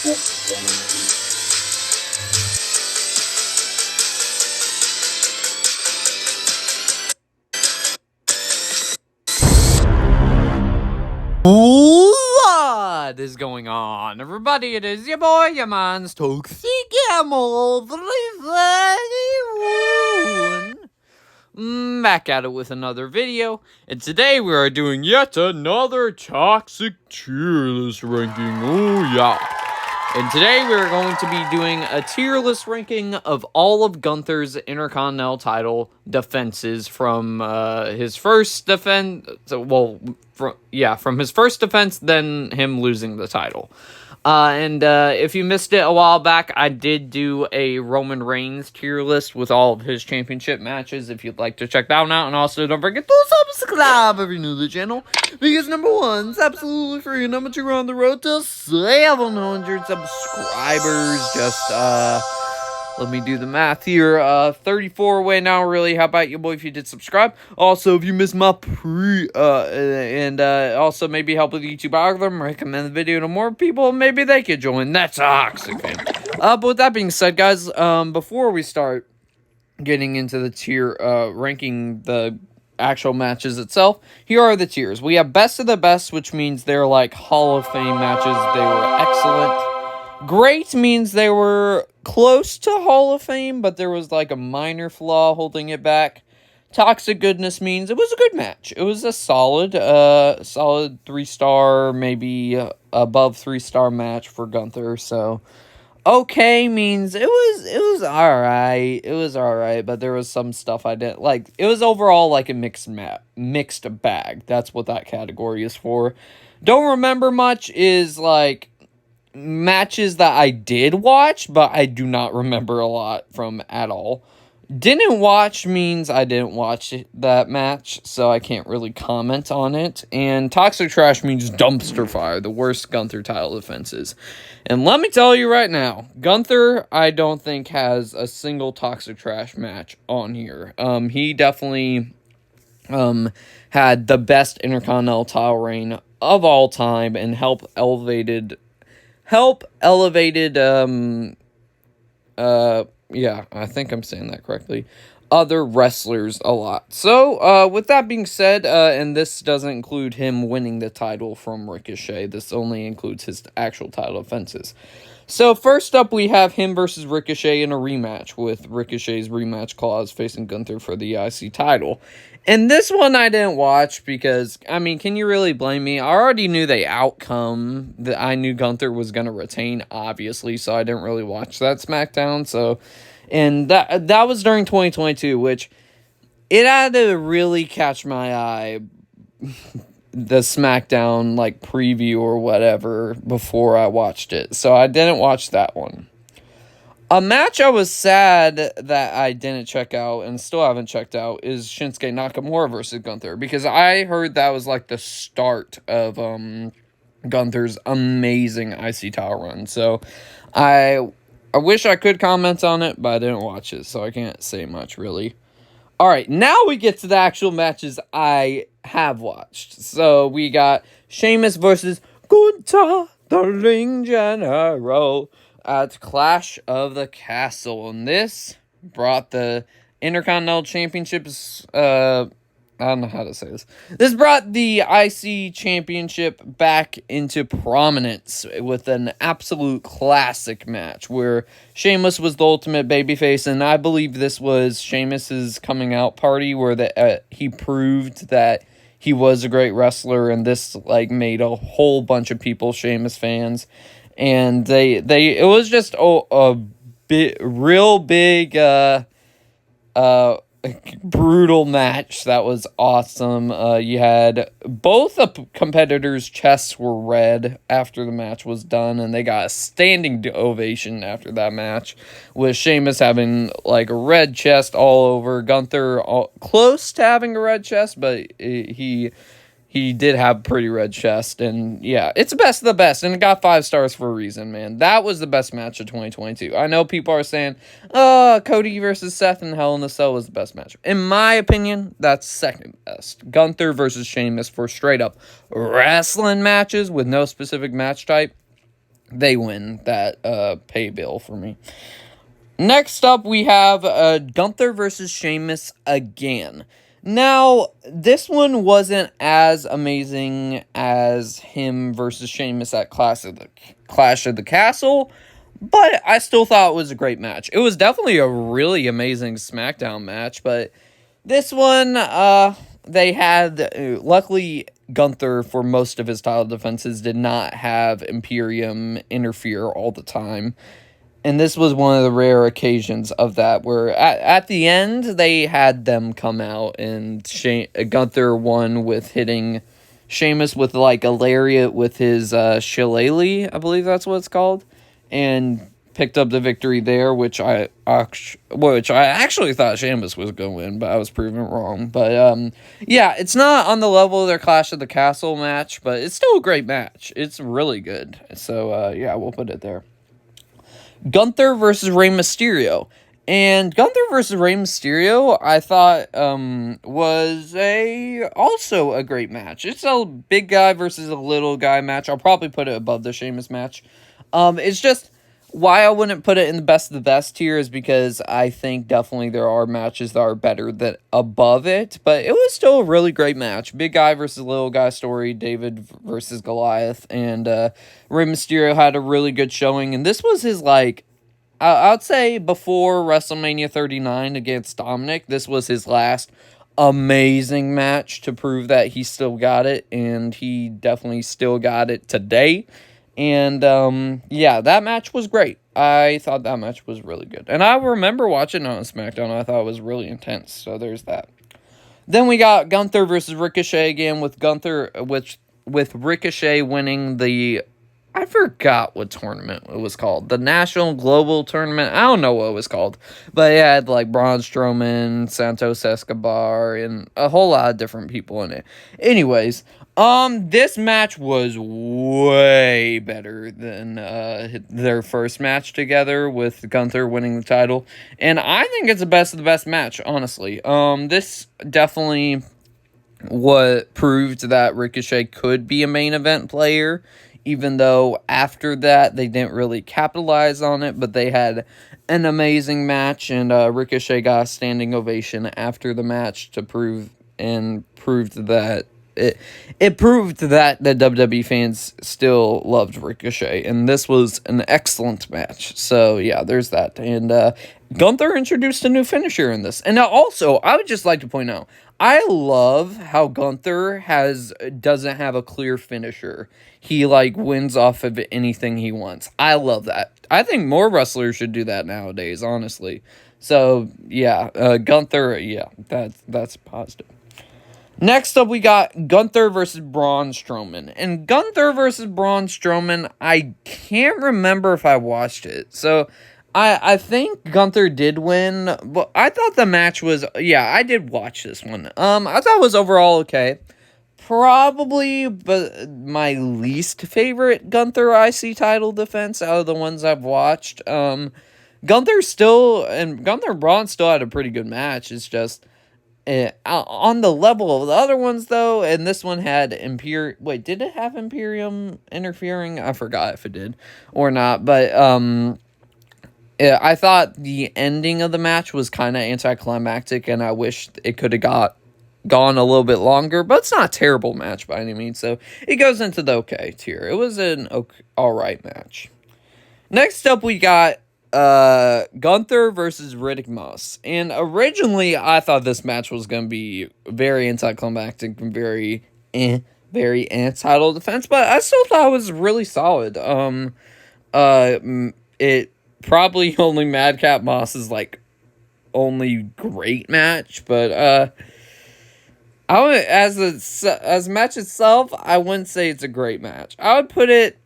What is going on, everybody? It is your boy, your man's Toxic Camel 331. Back at it with another video, and today we are doing yet another Toxic tier list ranking. Oh yeah. And today we're going to be doing a tier list ranking of all of Gunther's Intercontinental title defenses from his first defense. From his first defense, then him losing the title. And if you missed it a while back, I did do a Roman Reigns tier list with all of his championship matches, if you'd like to check that one out. And also, don't forget to subscribe if you're new to the channel, because number one, it's absolutely free, and number two, we're on the road to 700 subscribers. Just, let me do the math here. 34 away now, really. How about you, boy, if you did subscribe? Also, if you missed my also maybe help with the YouTube algorithm, recommend the video to more people, maybe they could join that Toxic fam. But with that being said, guys, before we start getting into the tier, ranking the actual matches itself, here are the tiers. We have best of the best, which means they're like Hall of Fame matches. They were excellent. Great means they were close to Hall of Fame, but there was like a minor flaw holding it back. Toxic goodness means it was a good match. It was a solid 3-star, maybe above 3-star match for Gunther. So, okay means it was alright. It was alright, but there was some stuff I didn't like. It was overall like a mixed bag. That's what that category is for. Don't remember much is like matches that I did watch, but I do not remember a lot from at all. Didn't watch means I didn't watch that match, so I can't really comment on it. And toxic trash means dumpster fire, the worst Gunther title defenses. And let me tell you right now, Gunther, I don't think has a single toxic trash match on here. He definitely had the best Intercontinental title reign of all time and elevated, yeah, I think I'm saying that correctly, other wrestlers a lot. So, with that being said, and this doesn't include him winning the title from Ricochet, this only includes his actual title defenses. So, first up, we have him versus Ricochet in a rematch, with Ricochet's rematch clause facing Gunther for the IC title. And this one I didn't watch because, I mean, can you really blame me? I already knew the outcome, that I knew Gunther was going to retain, obviously, so I didn't really watch that SmackDown. So, and that was during 2022, which it had to really catch my eye, the SmackDown, like, preview or whatever, before I watched it. So I didn't watch that one. A match I was sad that I didn't check out, and still haven't checked out, is Shinsuke Nakamura versus Gunther, because I heard that was, like, the start of, Gunther's amazing IC title run. So, I wish I could comment on it, but I didn't watch it, so I can't say much, really. Alright, now we get to the actual matches I have watched. So, we got Sheamus versus Gunther, the Ring General, at Clash of the Castle. And this brought the Intercontinental Championships, I don't know how to say this. This brought the IC Championship back into prominence with an absolute classic match where Sheamus was the ultimate babyface, and I believe this was Sheamus's coming out party where he proved that he was a great wrestler, and this like made a whole bunch of people Sheamus fans. And it was just a real big, brutal match that was awesome. You had both the competitors' chests were red after the match was done, and they got a standing ovation after that match, with Sheamus having like a red chest all over. Gunther close to having a red chest, but he did have a pretty red chest, and yeah, it's the best of the best, and it got 5 stars for a reason, man. That was the best match of 2022. I know people are saying, Cody versus Seth in Hell in a Cell was the best match. In my opinion, that's second best. Gunther versus Sheamus for straight up wrestling matches with no specific match type. they win that pay bill for me. Next up, we have Gunther versus Sheamus again. Now, this one wasn't as amazing as him versus Sheamus at Clash of the Castle, but I still thought it was a great match. It was definitely a really amazing SmackDown match, but this one, they had, luckily, Gunther, for most of his title defenses, did not have Imperium interfere all the time. And this was one of the rare occasions of that, where at the end, they had them come out, and Gunther won with hitting Sheamus with, like, a lariat with his shillelagh, I believe that's what it's called, and picked up the victory there, which I actually thought Sheamus was going to win, but I was proven wrong. But, yeah, it's not on the level of their Clash of the Castle match, but it's still a great match. It's really good. So, yeah, we'll put it there. Gunther versus Rey Mysterio. And Gunther versus Rey Mysterio, I thought, was also a great match. It's a big guy versus a little guy match. I'll probably put it above the Sheamus match. It's just, why I wouldn't put it in the best of the best tier is because I think definitely there are matches that are better than above it, but it was still a really great match. Big guy versus little guy story, David versus Goliath, and Rey Mysterio had a really good showing, and this was his, like, I'd say before WrestleMania 39 against Dominic, this was his last amazing match to prove that he still got it, and he definitely still got it today. And, yeah, that match was great. I thought that match was really good. And I remember watching it on SmackDown. I thought it was really intense. So there's that. Then we got Gunther versus Ricochet again, with Ricochet winning the, I forgot what tournament it was called. The National Global Tournament. I don't know what it was called. But it had, like, Braun Strowman, Santos Escobar, and a whole lot of different people in it. Anyways, this match was way better than their first match together, with Gunther winning the title. And I think it's the best of the best match, honestly. This definitely what proved that Ricochet could be a main event player, even though after that they didn't really capitalize on it, but they had an amazing match, and Ricochet got a standing ovation after the match to proved that it proved that the WWE fans still loved Ricochet, and this was an excellent match. So yeah, there's that. And Gunther introduced a new finisher in this. And now also, I would just like to point out, I love how Gunther doesn't have a clear finisher. He, like, wins off of anything he wants. I love that. I think more wrestlers should do that nowadays, honestly. So yeah, Gunther, yeah, that's positive. Next up, we got Gunther versus Braun Strowman. And Gunther versus Braun Strowman, I can't remember if I watched it. So, I think Gunther did win. But I thought the match was, yeah, I did watch this one. I thought it was overall okay. Probably but my least favorite Gunther IC title defense out of the ones I've watched. Gunther and Braun still had a pretty good match. It's just, on the level of the other ones, though, and this one had Wait, did it have Imperium interfering? I forgot if it did or not, but yeah, I thought the ending of the match was kind of anticlimactic, and I wish it could have gone a little bit longer, but it's not a terrible match by any means, so it goes into the okay tier. It was an alright match. Next up, we got Gunther versus Riddick Moss. And originally, I thought this match was going to be very anticlimactic and very title defense, but I still thought it was really solid. It probably only Madcap Moss's, like, only great match, but I would, as a match itself, I wouldn't say it's a great match. I would put it,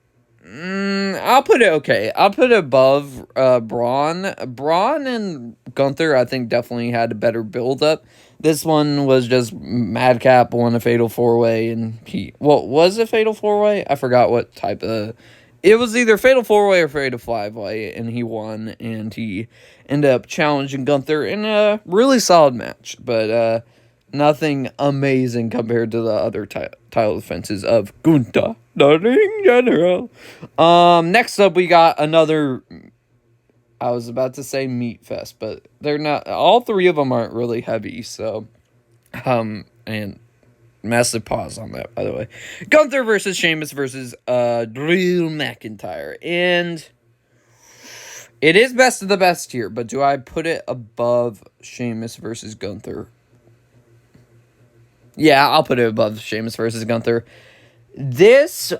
I'll put it okay. I'll put it above Braun. Braun and Gunther, I think, definitely had a better build-up. This one was just Madcap won a Fatal 4-Way, and was it Fatal 4-Way? I forgot what type of... It was either Fatal 4-Way or Fatal 5-Way, and he won, and he ended up challenging Gunther in a really solid match. But, Nothing amazing compared to the other title defenses of Gunther, the Ring General. Next up, we got another. I was about to say meat fest, but they're not. All three of them aren't really heavy, so and massive pause on that, by the way. Gunther versus Sheamus versus Drew McIntyre, and it is best of the best here. But do I put it above Sheamus versus Gunther? Yeah, I'll put it above Sheamus versus Gunther. This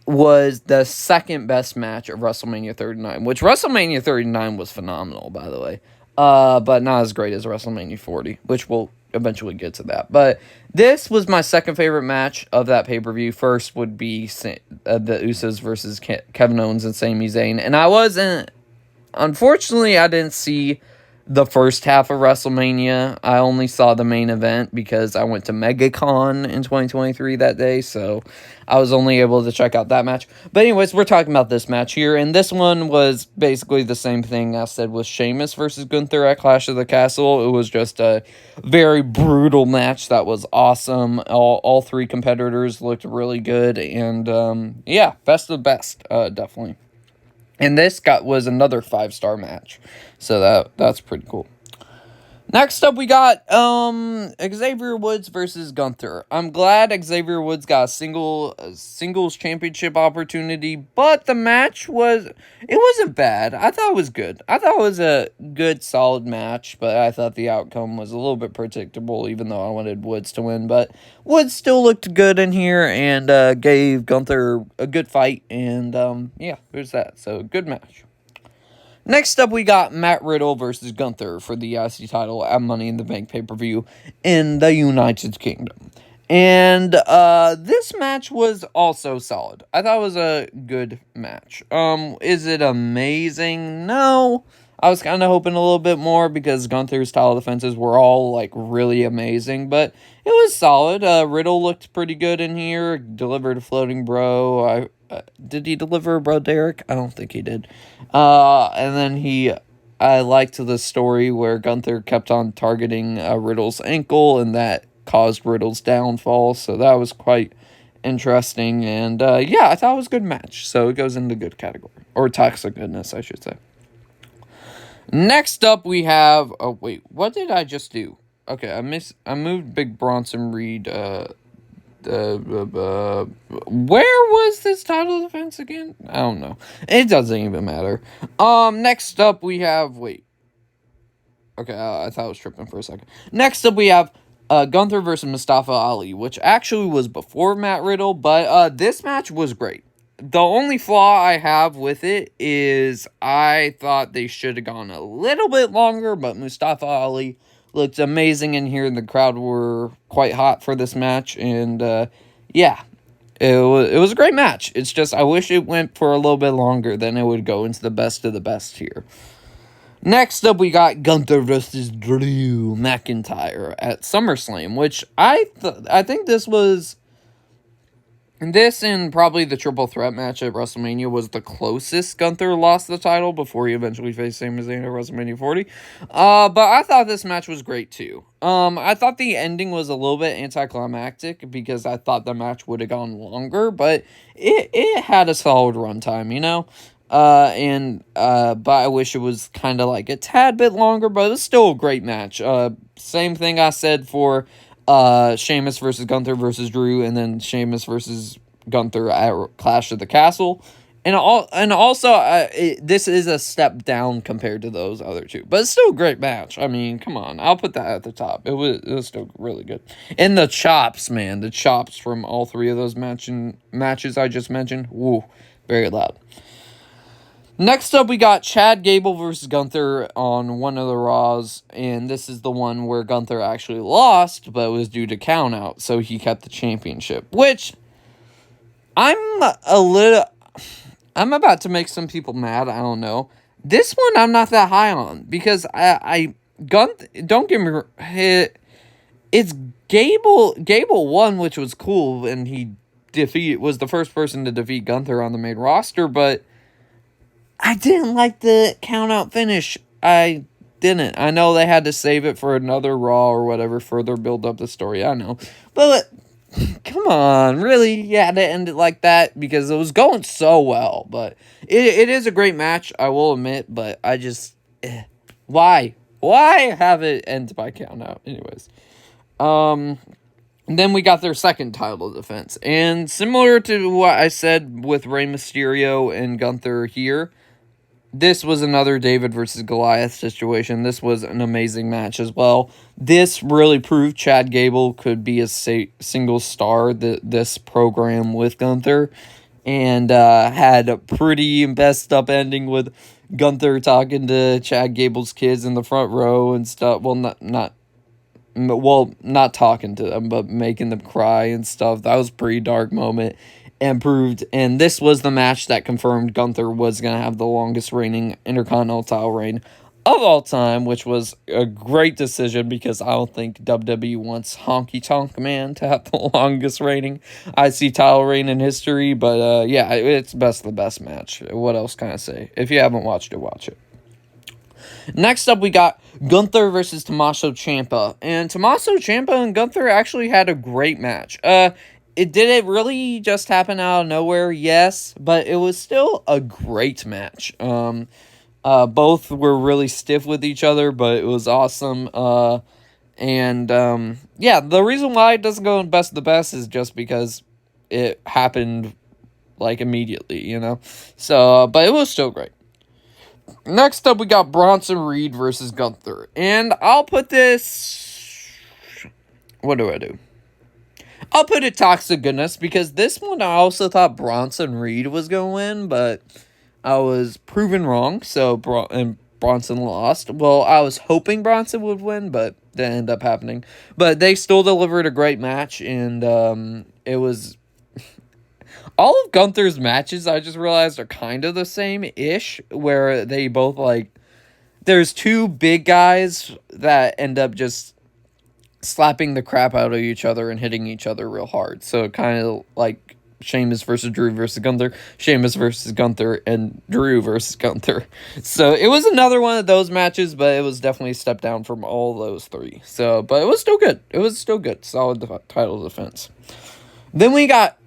was the second best match of WrestleMania 39, which WrestleMania 39 was phenomenal, by the way. But not as great as WrestleMania 40, which we'll eventually get to that. But this was my second favorite match of that pay-per-view. First would be the Usos versus Kevin Owens and Sami Zayn. And unfortunately, I didn't see the first half of WrestleMania. I only saw the main event because I went to MegaCon in 2023 that day, so I was only able to check out that match. But anyways, we're talking about this match here, and this one was basically the same thing I said with Sheamus versus Gunther at Clash of the Castle. It was just a very brutal match that was awesome. All three competitors looked really good, and yeah, best of the best, definitely. And this was another 5-star match. So that's pretty cool. Next up, we got Xavier Woods versus Gunther. I'm glad Xavier Woods got a singles championship opportunity, but the match wasn't bad. I thought it was good. I thought it was a good, solid match, but I thought the outcome was a little bit predictable, even though I wanted Woods to win. But Woods still looked good in here and gave Gunther a good fight, and yeah, there's that. So, good match. Next up, we got Matt Riddle versus Gunther for the IC title at Money in the Bank pay-per-view in the United Kingdom. And this match was also solid. I thought it was a good match. Is it amazing? No. I was kind of hoping a little bit more because Gunther's title defenses were all, like, really amazing. But it was solid. Riddle looked pretty good in here. Delivered a floating bro. Did he deliver Bro Derek? I don't think he did. And then I liked the story where Gunther kept on targeting Riddle's ankle, and that caused Riddle's downfall. So that was quite interesting. And yeah, I thought it was a good match. So it goes into good category. Or toxic goodness, I should say. Next up, we have... Oh, wait. What did I just do? Okay, I moved Big Bronson Reed... where was this title defense again? I don't know. It doesn't even matter. Next up we have... Wait. Okay, I thought I was tripping for a second. Next up we have Gunther versus Mustafa Ali, which actually was before Matt Riddle, but this match was great. The only flaw I have with it is I thought they should have gone a little bit longer, but Mustafa Ali looked amazing in here. The crowd were quite hot for this match, and yeah, it was a great match. It's just I wish it went for a little bit longer, then it would go into the best of the best here. Next up, we got Gunther versus Drew McIntyre at SummerSlam, which I think this was... This and probably the triple threat match at WrestleMania was the closest Gunther lost the title before he eventually faced Sami Zayn at WrestleMania 40. But I thought this match was great too. I thought the ending was a little bit anticlimactic because I thought the match would have gone longer, but it had a solid runtime, you know? But I wish it was kind of like a tad bit longer, but it was still a great match. Same thing I said for Sheamus versus Gunther versus Drew, and then Sheamus versus Gunther at Clash of the Castle. And also, this is a step down compared to those other two. But it's still a great match. I mean, come on. I'll put that at the top. It was still really good. And the chops, man. The chops from all three of those matches I just mentioned. Woo. Very loud. Next up, we got Chad Gable versus Gunther on one of the Raws, and this is the one where Gunther actually lost, but it was due to countout, so he kept the championship, which I'm about to make some people mad, I don't know. This one I'm not that high on, because Gunther, don't get me wrong, it's Gable won, which was cool, and he was the first person to defeat Gunther on the main roster, but I didn't like the count-out finish. I didn't. I know they had to save it for another Raw or whatever, further build up the story. I know. But come on, really? You had to end it like that because it was going so well. But it is a great match, I will admit. But I just... why? Why have it end by count out? Anyways. Then we got their second title defense. And similar to what I said with Rey Mysterio and Gunther here, this was another David versus Goliath situation. This was an amazing match as well. This really proved Chad Gable could be a single star this program with Gunther. And had a pretty messed up ending with Gunther talking to Chad Gable's kids in the front row and stuff. Well, not talking to them, but making them cry and stuff. That was a pretty dark moment and proved, and this was the match that confirmed Gunther was going to have the longest reigning Intercontinental title reign of all time, which was a great decision because I don't think WWE wants Honky Tonk Man to have the longest reigning IC title reign in history, but yeah, it's best of the best match. What else can I say? If you haven't watched it, watch it. Next up, we got Gunther versus Tommaso Ciampa. And Tommaso Ciampa and Gunther actually had a great match. Did it really just happen out of nowhere? Yes, but it was still a great match. Both were really stiff with each other, but it was awesome. Yeah, the reason why it doesn't go in best of the best is just because it happened, like, immediately, you know? So, but it was still great. Next up, we got Bronson Reed versus Gunther. And I'll put this... What do I do? I'll put it toxic goodness, because this one I also thought Bronson Reed was going to win, but I was proven wrong, so Bronson lost. Well, I was hoping Bronson would win, but didn't end up happening. But they still delivered a great match, and it was... All of Gunther's matches, I just realized, are kind of the same-ish, where they both, like... There's two big guys that end up just slapping the crap out of each other and hitting each other real hard. So kind of like Sheamus versus Drew versus Gunther, Sheamus versus Gunther, and Drew versus Gunther. So it was another one of those matches, but it was definitely a step down from all those three. So, but it was still good. It was still good. Solid title defense. Then we got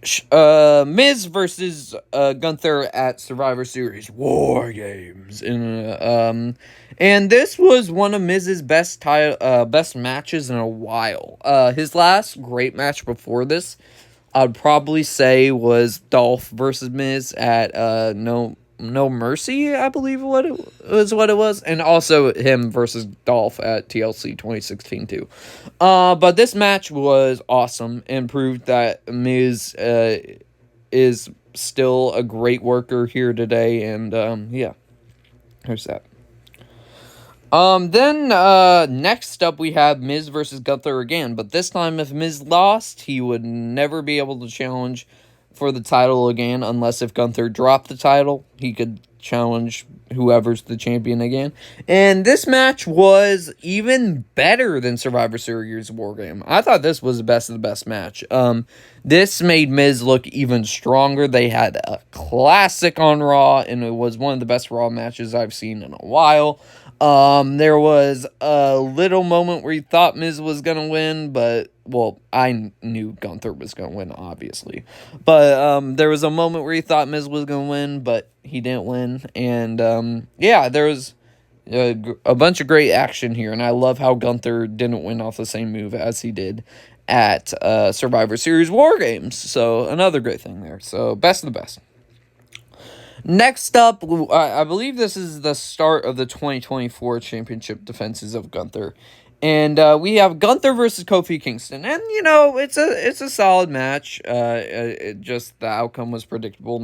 Miz versus Gunther at Survivor Series War Games, and this was one of Miz's best matches in a while. His last great match before this, I'd probably say, was Dolph versus Miz at No Mercy, I believe what it was, and also him versus Dolph at TLC 2016 too. But this match was awesome and proved that Miz is still a great worker here today, and yeah, there's that. Then next up we have Miz versus Gunther again, but this time if Miz lost, he would never be able to challenge for the title again, unless if Gunther dropped the title, he could challenge whoever's the champion again. And this match was even better than Survivor Series War Game. I thought this was the best of the best match. This made Miz look even stronger. They had a classic on Raw, and it was one of the best Raw matches I've seen in a while. There was a little moment where you thought Miz was gonna win, but, well, I knew Gunther was gonna win, obviously. But, there was a moment where you thought Miz was gonna win, but he didn't win. And, yeah, there was a bunch of great action here, and I love how Gunther didn't win off the same move as he did at Survivor Series War Games. So, another great thing there. So, best of the best. Next up, I believe this is the start of the 2024 championship defenses of Gunther. And we have Gunther versus Kofi Kingston. And, you know, it's a solid match. Just the outcome was predictable.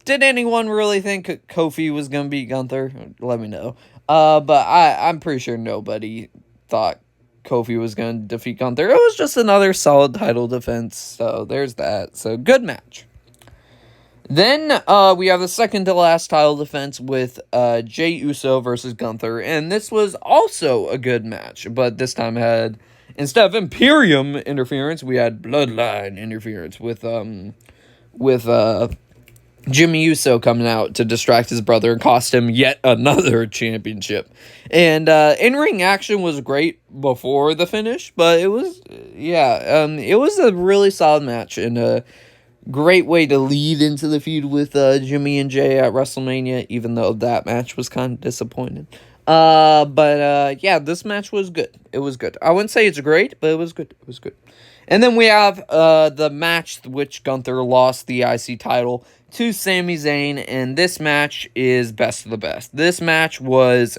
Did anyone really think Kofi was going to beat Gunther? Let me know. But I'm pretty sure nobody thought Kofi was going to defeat Gunther. It was just another solid title defense. So there's that. So good match. Then we have the second to last title defense with Jey Uso versus Gunther, and this was also a good match, but this time had, instead of Imperium interference, we had Bloodline interference with Jimmy Uso coming out to distract his brother and cost him yet another championship. And in-ring action was great before the finish, but it was, it was a really solid match and a great way to lead into the feud with Jimmy and Jay at WrestleMania, even though that match was kind of disappointing. But this match was good. It was good. I wouldn't say it's great, but it was good. It was good. And then we have the match which Gunther lost the IC title to Sami Zayn, and this match is best of the best. This match was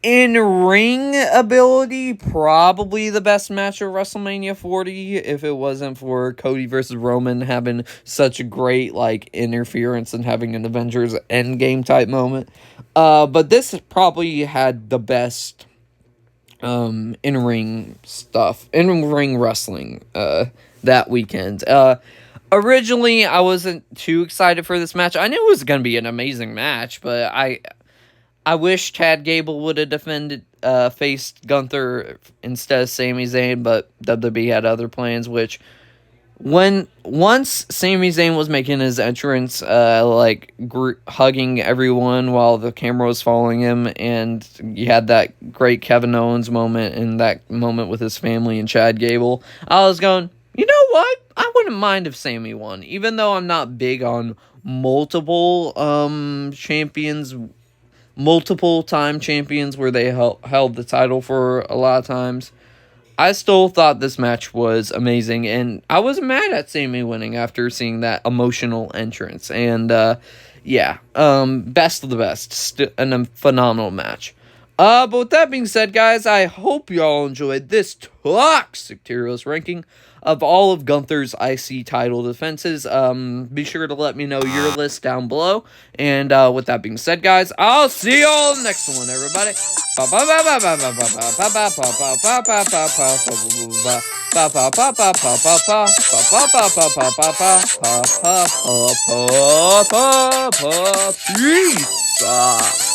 in-ring ability, probably the best match of WrestleMania 40 if it wasn't for Cody versus Roman having such a great interference and having an Avengers Endgame type moment. But this probably had the best in-ring stuff, in-ring wrestling that weekend. Originally, I wasn't too excited for this match. I knew it was going to be an amazing match, but I wish Chad Gable would have faced Gunther instead of Sami Zayn, but WWE had other plans, which once Sami Zayn was making his entrance, hugging everyone while the camera was following him, and you had that great Kevin Owens moment and that moment with his family and Chad Gable, I was going, you know what? I wouldn't mind if Sami won, even though I'm not big on multiple champions, multiple time champions where they held the title for a lot of times. I still thought this match was amazing, and I wasn't mad at Sami winning after seeing that emotional entrance. And best of the best, and a phenomenal match. But with that being said, guys, I hope y'all enjoyed this toxic tier list ranking of all of Gunther's IC title defenses. Be sure to let me know your list down below. And with that being said, guys, I'll see y'all next one, everybody. Peace.